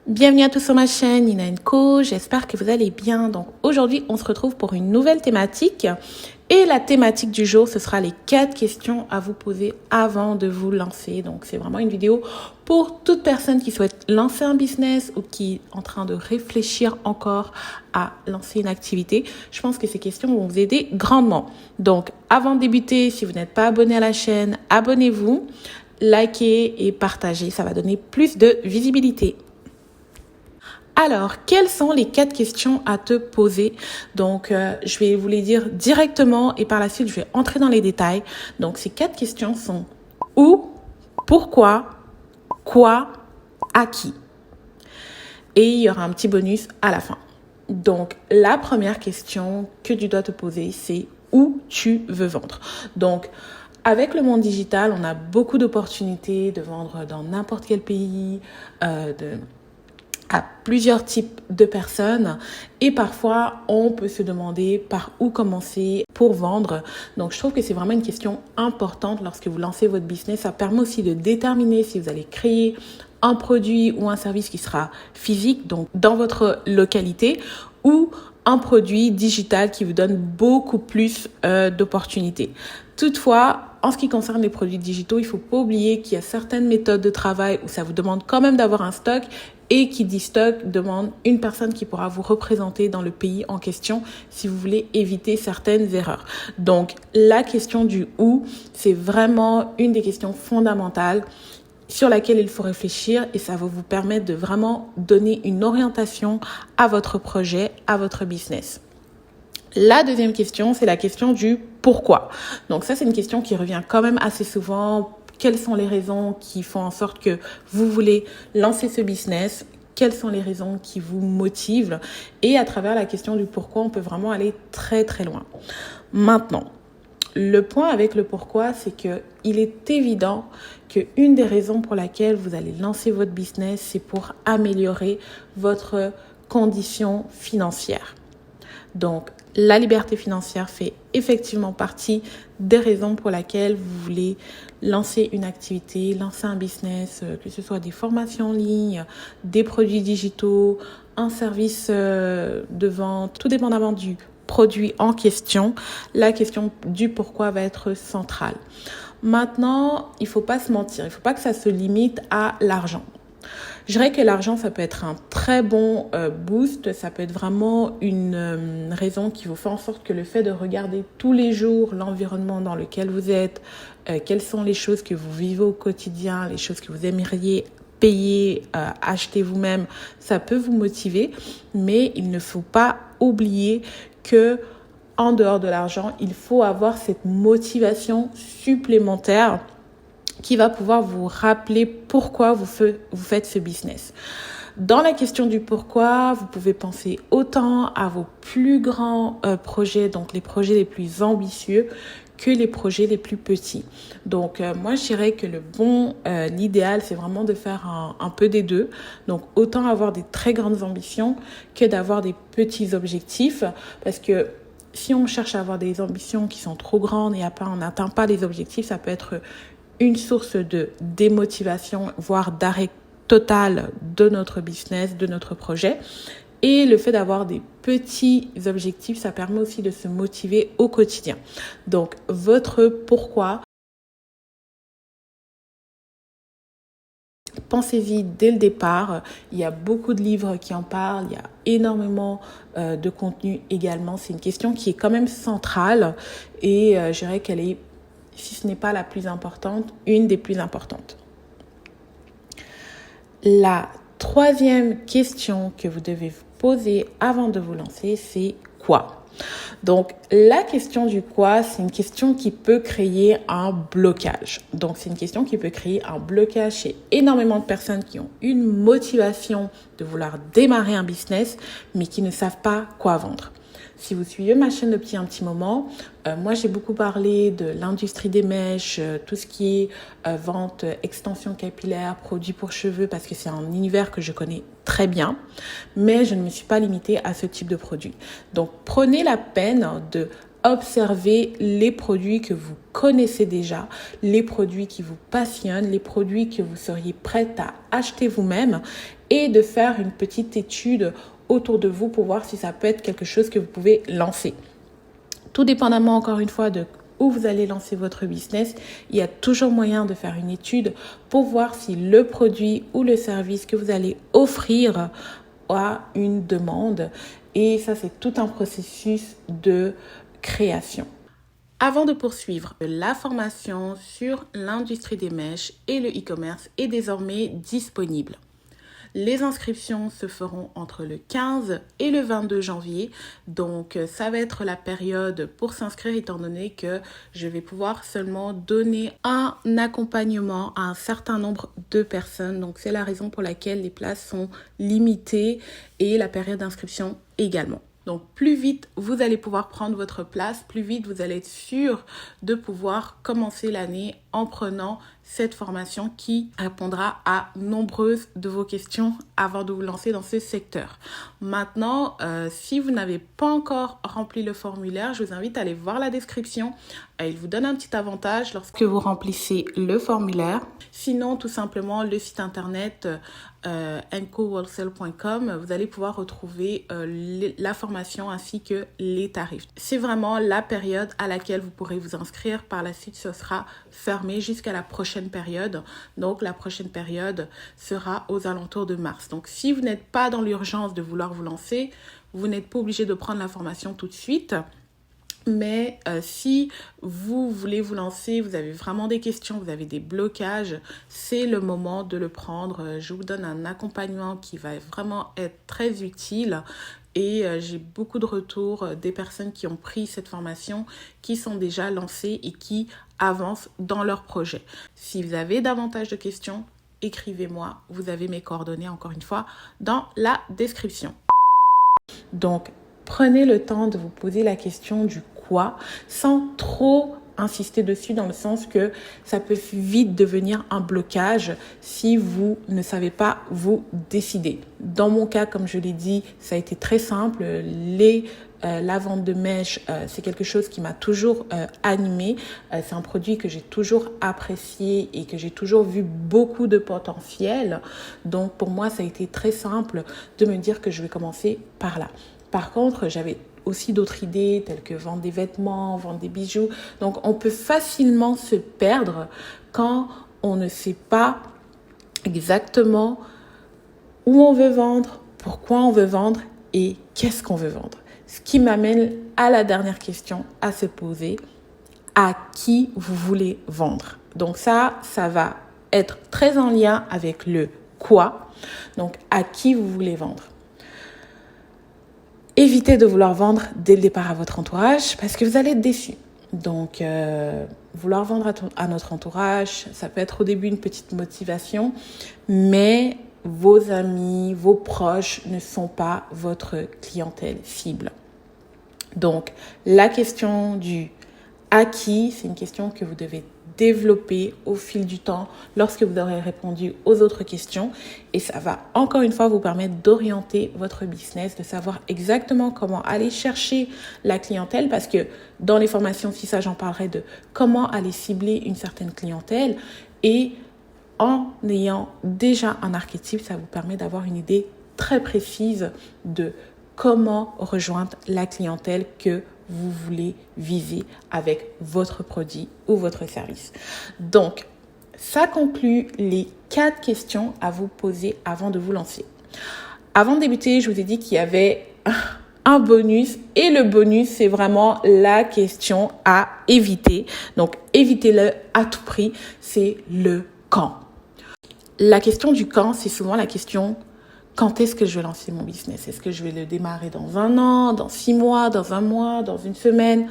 Bienvenue à tous sur ma chaîne Nina & Co, j'espère que vous allez bien. Donc aujourd'hui on se retrouve pour une nouvelle thématique et la thématique du jour ce sera les 4 questions à vous poser avant de vous lancer. Donc c'est vraiment une vidéo pour toute personne qui souhaite lancer un business ou qui est en train de réfléchir encore à lancer une activité. Je pense que ces questions vont vous aider grandement. Donc avant de débuter, si vous n'êtes pas abonné à la chaîne, abonnez-vous, likez et partagez, ça va donner plus de visibilité. Alors, quelles sont les 4 questions à te poser? Donc, je vais vous les dire directement et par la suite, je vais entrer dans les détails. Donc, ces 4 questions sont où, pourquoi, quoi, à qui? Et il y aura un petit bonus à la fin. Donc, la première question que tu dois te poser, c'est où tu veux vendre. Donc, avec le monde digital, on a beaucoup d'opportunités de vendre dans n'importe quel pays, à plusieurs types de personnes et parfois on peut se demander par où commencer pour vendre. Donc je trouve que c'est vraiment une question importante lorsque vous lancez votre business. Ça permet aussi de déterminer si vous allez créer un produit ou un service qui sera physique, donc dans votre localité, ou un produit digital qui vous donne beaucoup plus d'opportunités. Toutefois, en ce qui concerne les produits digitaux, il ne faut pas oublier qu'il y a certaines méthodes de travail où ça vous demande quand même d'avoir un stock et qui dit stock demande une personne qui pourra vous représenter dans le pays en question si vous voulez éviter certaines erreurs. Donc, la question du où, c'est vraiment une des questions fondamentales sur laquelle il faut réfléchir et ça va vous permettre de vraiment donner une orientation à votre projet, à votre business. La deuxième question, c'est la question du pourquoi. Donc ça, c'est une question qui revient quand même assez souvent. Quelles sont les raisons qui font en sorte que vous voulez lancer ce business? Quelles sont les raisons qui vous motivent? Et à travers la question du pourquoi, on peut vraiment aller très très loin. Maintenant, le point avec le pourquoi, c'est que il est évident qu'une des raisons pour laquelle vous allez lancer votre business, c'est pour améliorer votre condition financière. Donc, la liberté financière fait effectivement partie des raisons pour lesquelles vous voulez lancer une activité, lancer un business, que ce soit des formations en ligne, des produits digitaux, un service de vente, tout dépendamment du produit en question, la question du pourquoi va être centrale. Maintenant, il ne faut pas se mentir, il ne faut pas que ça se limite à l'argent. Je dirais que l'argent, ça peut être un très bon boost, ça peut être vraiment une raison qui vous fait en sorte que le fait de regarder tous les jours l'environnement dans lequel vous êtes, quelles sont les choses que vous vivez au quotidien, les choses que vous aimeriez payer, acheter vous-même, ça peut vous motiver, mais il ne faut pas oublier que en dehors de l'argent, il faut avoir cette motivation supplémentaire qui va pouvoir vous rappeler pourquoi vous faites ce business. Dans la question du pourquoi, vous pouvez penser autant à vos plus grands projets, donc les projets les plus ambitieux, que les projets les plus petits. Donc moi je dirais que l'idéal c'est vraiment de faire un peu des deux. Donc autant avoir des très grandes ambitions que d'avoir des petits objectifs, parce que si on cherche à avoir des ambitions qui sont trop grandes et après on n'atteint pas les objectifs, ça peut être une source de démotivation, voire d'arrêt total de notre business, de notre projet. Et le fait d'avoir des petits objectifs, ça permet aussi de se motiver au quotidien. Donc, votre pourquoi, pensez-y dès le départ. Il y a beaucoup de livres qui en parlent, il y a énormément de contenu également. C'est une question qui est quand même centrale et je dirais qu'elle est, si ce n'est pas la plus importante, une des plus importantes. La troisième question que vous devez vous poser avant de vous lancer, c'est quoi? Donc, la question du quoi, c'est une question qui peut créer un blocage. Donc, c'est une question qui peut créer un blocage chez énormément de personnes qui ont une motivation de vouloir démarrer un business, mais qui ne savent pas quoi vendre. Si vous suivez ma chaîne depuis un petit moment, moi j'ai beaucoup parlé de l'industrie des mèches, tout ce qui est vente, extension capillaire, produits pour cheveux, parce que c'est un univers que je connais très bien, mais je ne me suis pas limitée à ce type de produit. Donc prenez la peine de observer les produits que vous connaissez déjà, les produits qui vous passionnent, les produits que vous seriez prête à acheter vous-même et de faire une petite étude autour de vous pour voir si ça peut être quelque chose que vous pouvez lancer. Tout dépendamment, encore une fois, de où vous allez lancer votre business, il y a toujours moyen de faire une étude pour voir si le produit ou le service que vous allez offrir a une demande. Et ça, c'est tout un processus de création. Avant de poursuivre, la formation sur l'industrie des mèches et le e-commerce est désormais disponible. Les inscriptions se feront entre le 15 et le 22 janvier. Donc, ça va être la période pour s'inscrire étant donné que je vais pouvoir seulement donner un accompagnement à un certain nombre de personnes. Donc, c'est la raison pour laquelle les places sont limitées et la période d'inscription également. Donc, plus vite vous allez pouvoir prendre votre place, plus vite vous allez être sûr de pouvoir commencer l'année en prenant cette formation qui répondra à nombreuses de vos questions avant de vous lancer dans ce secteur. Maintenant, si vous n'avez pas encore rempli le formulaire, je vous invite à aller voir la description. Il vous donne un petit avantage lorsque vous remplissez le formulaire. Sinon, tout simplement, le site internet encowholesale.com, vous allez pouvoir retrouver la formation ainsi que les tarifs. C'est vraiment la période à laquelle vous pourrez vous inscrire. Par la suite, ce sera fermé jusqu'à la prochaine période. Donc, la prochaine période sera aux alentours de mars. Donc, si vous n'êtes pas dans l'urgence de vouloir vous lancer, vous n'êtes pas obligé de prendre la formation tout de suite. Mais si vous voulez vous lancer, vous avez vraiment des questions, vous avez des blocages, c'est le moment de le prendre. Je vous donne un accompagnement qui va vraiment être très utile. Et j'ai beaucoup de retours des personnes qui ont pris cette formation, qui sont déjà lancées et qui avancent dans leur projet. Si vous avez davantage de questions, écrivez-moi. Vous avez mes coordonnées, encore une fois, dans la description. Donc, prenez le temps de vous poser la question du quoi sans trop insister dessus dans le sens que ça peut vite devenir un blocage si vous ne savez pas vous décider. Dans mon cas, comme je l'ai dit, ça a été très simple. La vente de mèches, c'est quelque chose qui m'a toujours animée. C'est un produit que j'ai toujours apprécié et que j'ai toujours vu beaucoup de potentiel. Donc, pour moi, ça a été très simple de me dire que je vais commencer par là. Par contre, j'avais aussi d'autres idées telles que vendre des vêtements, vendre des bijoux. Donc, on peut facilement se perdre quand on ne sait pas exactement où on veut vendre, pourquoi on veut vendre et qu'est-ce qu'on veut vendre. Ce qui m'amène à la dernière question à se poser. À qui vous voulez vendre? Donc ça va être très en lien avec le quoi. Donc, à qui vous voulez vendre? Évitez de vouloir vendre dès le départ à votre entourage parce que vous allez être déçus. Donc, vouloir vendre à notre entourage, ça peut être au début une petite motivation, mais vos amis, vos proches ne sont pas votre clientèle cible. Donc, la question du à qui, c'est une question que vous devez développer au fil du temps lorsque vous aurez répondu aux autres questions et ça va encore une fois vous permettre d'orienter votre business, de savoir exactement comment aller chercher la clientèle parce que dans les formations, si ça j'en parlerai de comment aller cibler une certaine clientèle et en ayant déjà un archétype, ça vous permet d'avoir une idée très précise de comment rejoindre la clientèle que vous voulez viser avec votre produit ou votre service. Donc, ça conclut les 4 questions à vous poser avant de vous lancer. Avant de débuter, je vous ai dit qu'il y avait un bonus et le bonus, c'est vraiment la question à éviter. Donc, évitez-le à tout prix, c'est le quand. La question du quand, c'est souvent la question quand est-ce que je vais lancer mon business? Est-ce que je vais le démarrer dans 1 an, dans 6 mois, dans 1 mois, dans 1 semaine?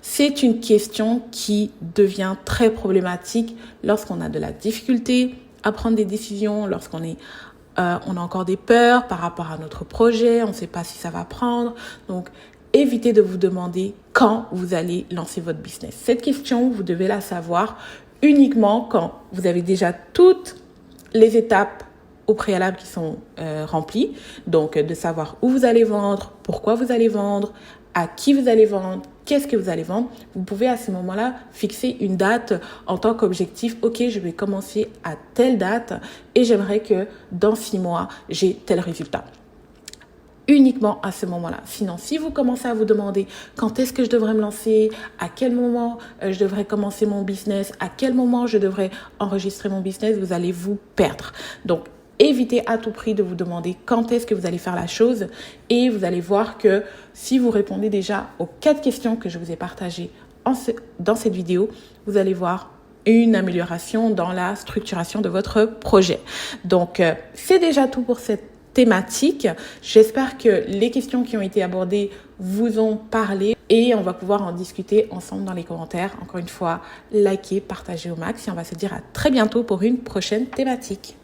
C'est une question qui devient très problématique lorsqu'on a de la difficulté à prendre des décisions, lorsqu'on a encore des peurs par rapport à notre projet, on ne sait pas si ça va prendre. Donc, évitez de vous demander quand vous allez lancer votre business. Cette question, vous devez la savoir uniquement quand vous avez déjà toutes les étapes au préalable qui sont remplies. Donc, de savoir où vous allez vendre, pourquoi vous allez vendre, à qui vous allez vendre, qu'est-ce que vous allez vendre, vous pouvez à ce moment-là fixer une date en tant qu'objectif. Ok, je vais commencer à telle date et j'aimerais que dans 6 mois, j'ai tel résultat. Uniquement à ce moment-là. Sinon, si vous commencez à vous demander quand est-ce que je devrais me lancer, à quel moment je devrais commencer mon business, à quel moment je devrais enregistrer mon business, vous allez vous perdre. Donc, évitez à tout prix de vous demander quand est-ce que vous allez faire la chose et vous allez voir que si vous répondez déjà aux 4 questions que je vous ai partagées dans cette vidéo, vous allez voir une amélioration dans la structuration de votre projet. Donc, c'est déjà tout pour cette thématique. J'espère que les questions qui ont été abordées vous ont parlé et on va pouvoir en discuter ensemble dans les commentaires. Encore une fois, likez, partagez au max et on va se dire à très bientôt pour une prochaine thématique.